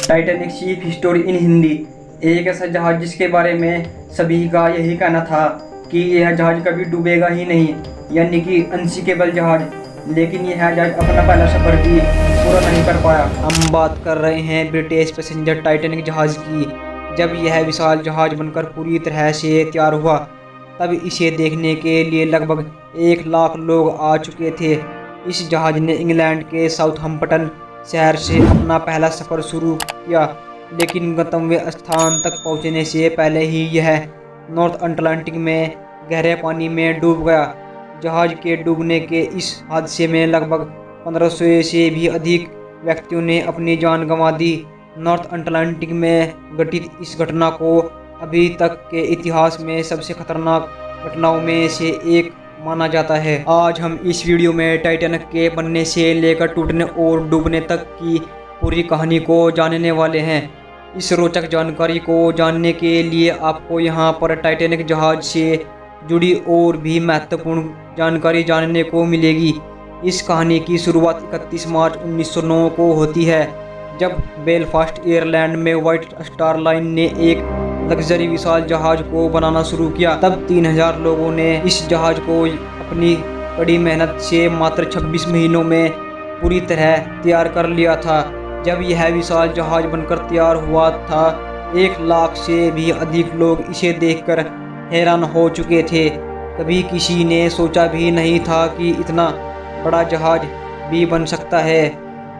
Titanic ship history इन हिंदी। एक ऐसा जहाज जिसके बारे में सभी का यही कहना था कि यह जहाज कभी डूबेगा ही नहीं, यानी कि अनसिंकेबल जहाज। लेकिन यह जहाज अपना पहला सफर भी पूरा नहीं कर पाया। हम बात कर रहे हैं ब्रिटिश पैसेंजर टाइटैनिक जहाज की। जब यह विशाल जहाज बनकर पूरी तरह से तैयार हुआ, तब इसे देखने के लिए लगभग 1 लाख लोग आ चुके थे। इस जहाज ने इंग्लैंड के साउथहैम्पटन शहर से अपना पहला सफ़र शुरू किया, लेकिन गंतव्य स्थान तक पहुंचने से पहले ही यह नॉर्थ अटलांटिक में गहरे पानी में डूब गया। जहाज के डूबने के इस हादसे में लगभग 1500 से भी अधिक व्यक्तियों ने अपनी जान गंवा दी। नॉर्थ अटलांटिक में घटित इस घटना को अभी तक के इतिहास में सबसे खतरनाक घटनाओं में से एक माना जाता है। आज हम इस वीडियो में टाइटैनिक के बनने से लेकर टूटने और डूबने तक की पूरी कहानी को जानने वाले हैं। इस रोचक जानकारी को जानने के लिए आपको यहाँ पर टाइटैनिक जहाज से जुड़ी और भी महत्वपूर्ण जानकारी जानने को मिलेगी। इस कहानी की शुरुआत 31 मार्च 1909 को होती है, जब बेलफास्ट आयरलैंड में व्हाइट स्टार लाइन ने एक लग्जरी विशाल जहाज को बनाना शुरू किया। तब 3000 लोगों ने इस जहाज को अपनी कड़ी मेहनत से मात्र 26 महीनों में पूरी तरह तैयार कर लिया था। जब यह विशाल जहाज बनकर तैयार हुआ था, 1 लाख से भी अधिक लोग इसे देखकर हैरान हो चुके थे। कभी किसी ने सोचा भी नहीं था कि इतना बड़ा जहाज भी बन सकता है।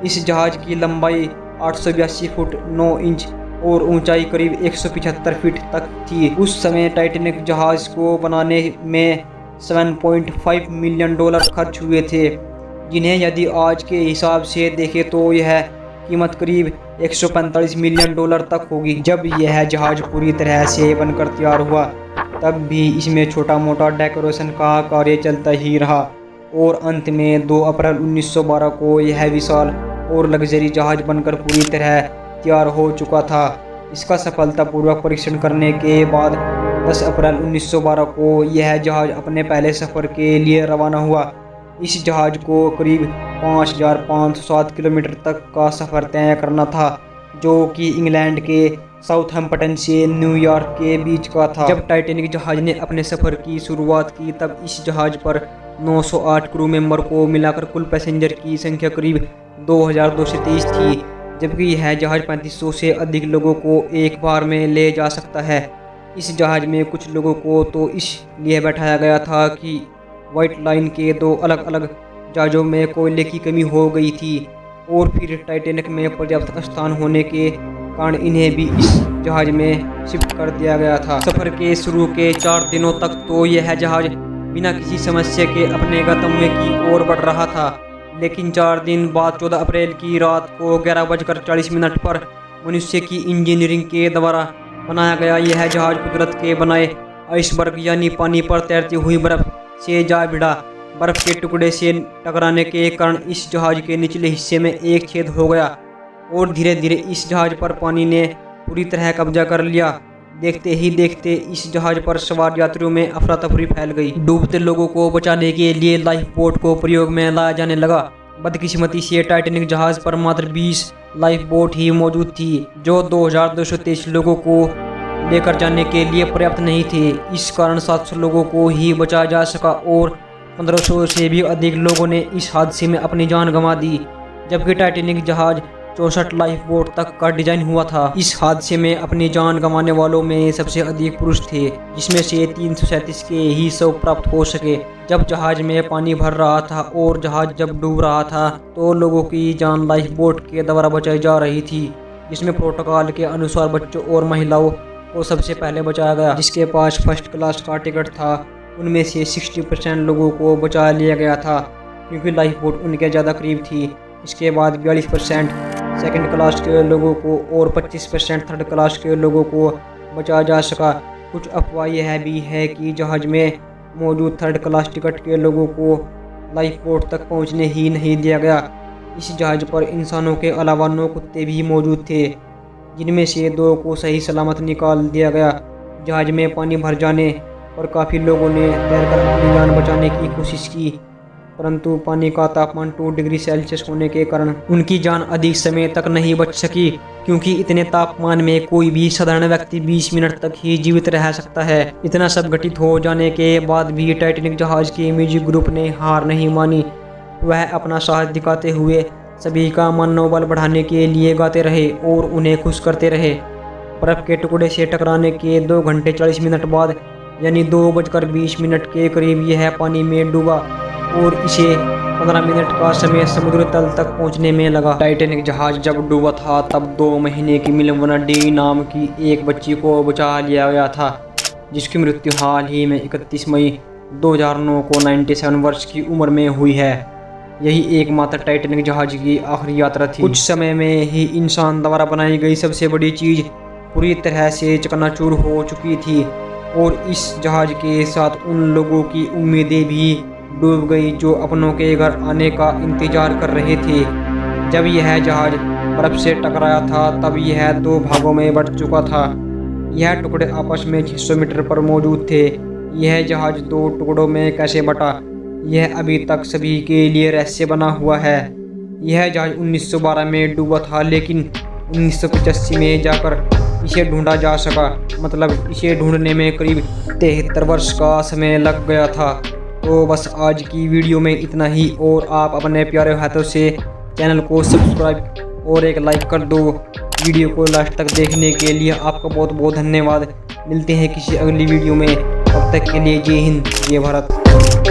इस जहाज की लंबाई 882 फुट 9 इंच और ऊंचाई करीब 175 फीट तक थी। उस समय टाइटैनिक जहाज को बनाने में $7.5 मिलियन खर्च हुए थे, जिन्हें यदि आज के हिसाब से देखें तो यह कीमत करीब $145 मिलियन तक होगी। जब यह जहाज पूरी तरह से बनकर तैयार हुआ, तब भी इसमें छोटा मोटा डेकोरेशन का कार्य चलता ही रहा और अंत में 2 अप्रैल 1912 को यह विशाल और लग्जरी जहाज बनकर पूरी तरह तैयार हो चुका था। इसका सफलतापूर्वक परीक्षण करने के बाद 10 अप्रैल 1912 को यह जहाज अपने पहले सफ़र के लिए रवाना हुआ। इस जहाज को करीब 5507 किलोमीटर तक का सफ़र तय करना था, जो कि इंग्लैंड के साउथहैम्पटन से न्यूयॉर्क के बीच का था। जब टाइटैनिक जहाज ने अपने सफ़र की शुरुआत की, तब इस जहाज पर 908 क्रू मेंबर को मिलाकर कुल पैसेंजर की संख्या करीब 2223 थी, जबकि यह जहाज 3500 से अधिक लोगों को एक बार में ले जा सकता है। इस जहाज में कुछ लोगों को तो इसलिए बैठाया गया था कि व्हाइट लाइन के 2 अलग अलग जहाज़ों में कोयले की कमी हो गई थी, और फिर टाइटैनिक में पर्याप्त स्थान होने के कारण इन्हें भी इस जहाज में शिफ्ट कर दिया गया था। सफ़र के शुरू के 4 दिनों तक तो यह जहाज बिना किसी समस्या के अपने गंतव्य की ओर बढ़ रहा था, लेकिन 4 दिन बाद 14 अप्रैल की रात को 11:40 पर मनुष्य की इंजीनियरिंग के द्वारा बनाया गया यह जहाज कुदरत के बनाए आइसबर्ग यानी पानी पर तैरती हुई बर्फ से जा भिड़ा। बर्फ के टुकड़े से टकराने के कारण इस जहाज के निचले हिस्से में एक छेद हो गया और धीरे धीरे इस जहाज पर पानी ने पूरी तरह कब्जा कर लिया। देखते ही देखते इस जहाज पर सवार यात्रियों में अफरा तफरी फैल गई। डूबते लोगों को बचाने के लिए लाइफ बोट को प्रयोग में लाया जाने लगा। बदकिस्मती से टाइटैनिक जहाज पर मात्र 20 लाइफ बोट ही मौजूद थी, जो 2223 लोगों को लेकर जाने के लिए पर्याप्त नहीं थे। इस कारण 700 लोगों को ही बचाया जा सका और 1500 से भी अधिक लोगों ने इस हादसे में अपनी जान गंवा दी, जबकि टाइटैनिक जहाज 64 लाइफ बोट तक का डिजाइन हुआ था। इस हादसे में अपनी जान गंवाने वालों में सबसे अधिक पुरुष थे, जिसमें से 337 के ही शव प्राप्त हो सके। जब जहाज में पानी भर रहा था और जहाज जब डूब रहा था, तो लोगों की जान लाइफ बोट के द्वारा बचाई जा रही थी, जिसमें प्रोटोकॉल के अनुसार बच्चों और महिलाओं को सबसे पहले बचाया गया। जिसके पास फर्स्ट क्लास का टिकट था, उनमें से 60% लोगों को बचा लिया गया था, क्योंकि लाइफ बोट उनके ज़्यादा करीब थी। इसके बाद 42% सेकंड क्लास के लोगों को और 25% थर्ड क्लास के लोगों को बचाया जा सका। कुछ अफवाह यह भी है कि जहाज में मौजूद थर्ड क्लास टिकट के लोगों को लाइफ बोट तक पहुंचने ही नहीं दिया गया। इस जहाज पर इंसानों के अलावा 9 कुत्ते भी मौजूद थे, जिनमें से 2 को सही सलामत निकाल दिया गया। जहाज में पानी भर जाने पर काफ़ी लोगों ने तैरकर अपनी जान बचाने की कोशिश की, परंतु पानी का तापमान 2 डिग्री सेल्सियस होने के कारण उनकी जान अधिक समय तक नहीं बच सकी, क्योंकि इतने तापमान में कोई भी साधारण व्यक्ति 20 मिनट तक ही जीवित रह सकता है। इतना सब घटित हो जाने के बाद भी टाइटैनिक जहाज के म्यूजिक ग्रुप ने हार नहीं मानी। वह अपना साहस दिखाते हुए सभी का मनोबल बढ़ाने के लिए गाते रहे और उन्हें खुश करते रहे। बर्फ के टुकड़े से टकराने के 2 घंटे 40 मिनट बाद यानी 2:20 के करीब यह पानी में डूबा और इसे 15 मिनट का समय समुद्र तल तक पहुंचने में लगा। टाइटैनिक जहाज जब डूबा था तब 2 महीने की मिलवना डी नाम की एक बच्ची को बचा लिया गया था, जिसकी मृत्यु हाल ही में 31 मई 2009 को 97 वर्ष की उम्र में हुई है। यही एकमात्र टाइटैनिक जहाज की आखिरी यात्रा थी। कुछ समय में ही इंसान द्वारा बनाई गई सबसे बड़ी चीज पूरी तरह से चकनाचूर हो चुकी थी और इस जहाज के साथ उन लोगों की उम्मीदें भी डूब गई जो अपनों के घर आने का इंतजार कर रहे थे। जब यह जहाज बर्फ से टकराया था तब यह 2 भागों में बंट चुका था। यह टुकड़े आपस में 600 मीटर पर मौजूद थे। यह जहाज 2 टुकड़ों में कैसे बटा, यह अभी तक सभी के लिए रहस्य बना हुआ है। यह जहाज 1912 में डूबा था, लेकिन 1985 में जाकर इसे ढूंढा जा सका। मतलब इसे ढूंढने में करीब 73 वर्ष का समय लग गया था। तो बस आज की वीडियो में इतना ही, और आप अपने प्यारे हाथों से चैनल को सब्सक्राइब और एक लाइक कर दो। वीडियो को लास्ट तक देखने के लिए आपका बहुत बहुत धन्यवाद। मिलते हैं किसी अगली वीडियो में, तब तक के लिए जय हिंद जय भारत।